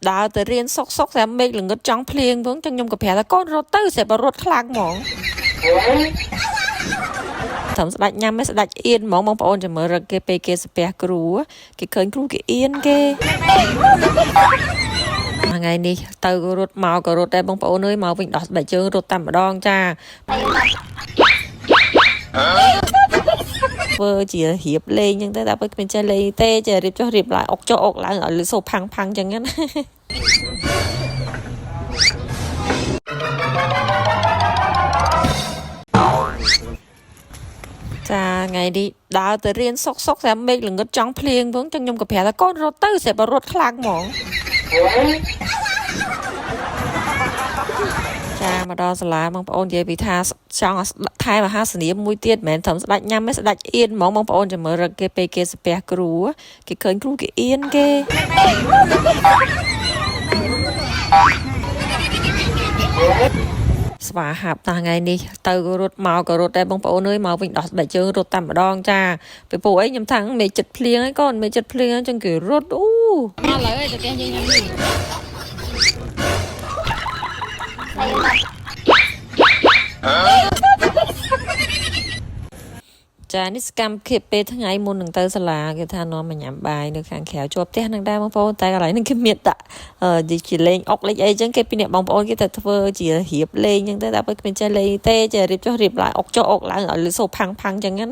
ដើរទៅរៀនសុកតែមេឃល្ងឹតចង់ភ្លៀងផងចឹងខ្ញុំក៏ប្រាប់ថាកូនរត់ទៅស្រាប់តែរត់ខ្លាំងហ្មងតាមស្ដាច់ញ៉ាំឯស្ដាច់អៀនហ្មងបងប្អូនចាំមើលរកគេពេលគេស្ពះគ្រូគេឃើញគ្រូគេអៀនគេថ្ងៃនេះទៅរត់មកក៏រត់ដែរបងប្អូនអើយមកវិញដោះស្បែកជើងរត់តែម្ដងចាធ្វើជារៀបលេងចឹងទៅតែពេលគ្មានចេះលេងទេចេះរៀបចុះរៀបឡើងអុកចុះអុកឡើងឲ្យលឺសូផាំងចឹងណាចាថ្ងៃនេះដើរទៅរៀនសុកតែមេឃល្ងឹតចង់ភ្លៀងផងចឹងខ្ញុំក៏ប្រាប់ថាកូនរត់ទៅស្រាប់តែរត់ខ្លាំងហ្មងចាមកដល់សាលាបងប្អូននិយាយពីថាចង់ថែមអាហារសនាមមួយទៀតមិនមែនត្រឹមស្ដាច់ញ៉ាំទេស្ដាច់អៀនហ្មងបងប្អូនចាំមើលរកគេពេលគេស្ពះគ្រូគេឃើញគ្រូគេអៀនគេស្វាហាប់តាថ្ងៃនេះទៅរត់មកក៏រត់ដែរបងប្អូនអើយមកវិញដោះស្បែកជើងរត់តែម្ដងចាពីពួកអីខ្ញុំថាមេចិត្តភ្លៀងហើយកូនមេចិត្តភ្លៀងចឹងគេរត់អូមកឡើយទៅផ្ទះយើងញ៉ាំនេះចានេះសកម្មភាពពេលថ្ងៃមុននឹងទៅសាលាគេថានាំមកញ៉ាំបាយនៅខាងក្រៅជាប់ផ្ទះនឹងដែរបងប្អូនតែកន្លែងហ្នឹងគេមានដាក់ជាលេងអុកលេងអីចឹងគេពីអ្នកបងប្អូនគេទៅធ្វើជារៀបលេងចឹងទៅតែពេលគ្មានចេះលេងទេចេះរៀបចុះរៀបឡើងអុកចុះអុកឡើងឲ្យលឺសូផាំងចឹងណា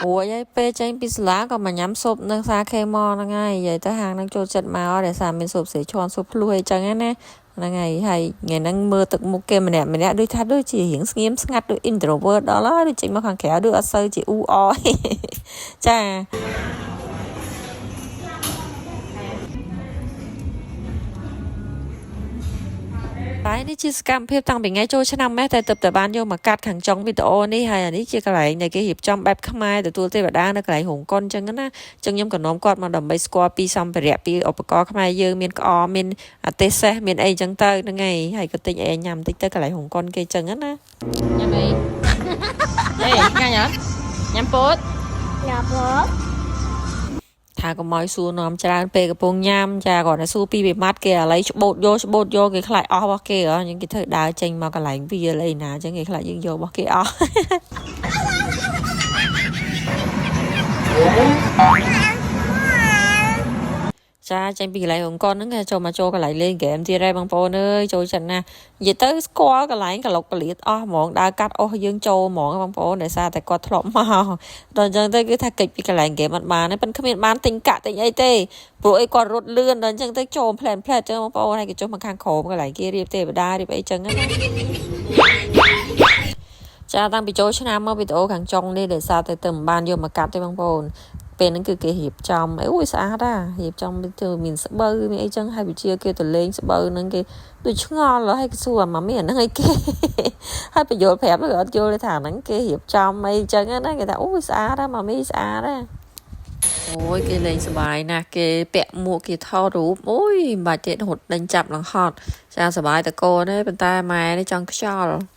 អូយពេលចេញពីសាលាក៏មកញ៉ាំស៊ុបនៅសាខេម៉ហ្នឹងហើយនិយាយទៅហាងហ្នឹងចូលចិត្តមកដែលសារមានស៊ុបស្រីឈាន់ស៊ុបភ្លុះអីចឹងណាហ្នឹងហើយថ្ងៃហ្នឹងមើលទឹកមុខគេម្នាក់ដូចថាដូចជារៀងស្ងៀមស្ងាត់ដូច introvert ដល់ហើយដូចចេញមកខាងក្រៅដូចអត់សូវជាអ៊ូអចាតែនេះជាសកម្មភាពតាំងពីថ្ងៃចូលឆ្នាំម៉េះតែទៅបានយកមកកាត់ខាងចុងវីដេអូនេះហើយអានេះជាកន្លែងដែលគេរៀបចំបែបខ្មែរទទួលទេវតានៅកន្លែងរោងកុនចឹងណាចឹងខ្ញុំក៏នាំគាត់មកដើម្បីស្គាល់ពីសម្ភារៈពីឧបករណ៍ខ្មែរយើងមានក្អមមានអាទេសសេះមានអីចឹងទៅហ្នឹងហើយក៏ទិញអីញ៉ាំតិចទៅកន្លែងរោងកុនគេចឹងណាញ៉ាំអីអេញ៉ាំញ៉ាំពោតញ៉ាំពោតថាកុំឲ្យសួរនាំច្រើនពេលកំពុងញ៉ាំចាគាត់តែសួរពីវិបត្តិគេឥឡូវច្បូតយកគេខ្លាចអស់របស់គេអញ្ចឹងគេធ្វើដើរចេញមកកន្លែងវាលអីណាអញ្ចឹងគេខ្លាចយើងយករបស់គេអស់ចាចេញពីកន្លែងអង្គហ្នឹងគេចូលកន្លែងលេងហ្គេមទៀតហើយបងប្អូនអើយចូលចិត្តណាស់និយាយទៅស្គាល់កន្លែងកលុកកលៀតអស់ហ្មងដើរកាត់អស់យើងចូលហ្មងបងប្អូនដោយសារតែគាត់ធ្លាប់មកដល់អញ្ចឹងទៅគឺថាកិច្ចពីកន្លែងហ្គេមអត់បានទេប៉ុន្តែគ្មានបានទិញកាក់ទិញអីទេព្រោះអីគាត់រត់លឿនដល់អញ្ចឹងទៅចូលផ្លែអញ្ចឹងបងប្អូនហើយគេចុះមកខាងក្រោមកន្លែងគេរៀបទេវតារៀបអីចឹងណាចាតាំងពីចូលឆ្នាំមកវីដេអូខាងចុងនេះដោយសារតែទៅមិនបានយកមកកាត់ទេបងប្អូនពេលហ្នឹងគឺគេរៀបចំអូយស្អាតហ่ะរៀបចំទៅមានស្បូវមានអីចឹងហើយវិជាគេទៅលេងស្បូវហ្នឹងគេដូចឆ្ងល់ហើយគេសួរមកមានហ្នឹងអីគេហើយបញ្យល់ប្រាប់ក៏អត់យល់ទេថាហ្នឹងគេរៀបចំអីចឹងណាគេថាអូយស្អាតហ่ะម៉ាមីស្អាតហ่ะអូយគេលេងសប្បាយណាស់គេពាក់មួកគេថតរូបអូយមិនបាច់ទេរត់ដេញចាប់ឡើងហត់ចាសប្បាយតកូនទេប៉ុន្តែម៉ែនេះចង់ខ្យល់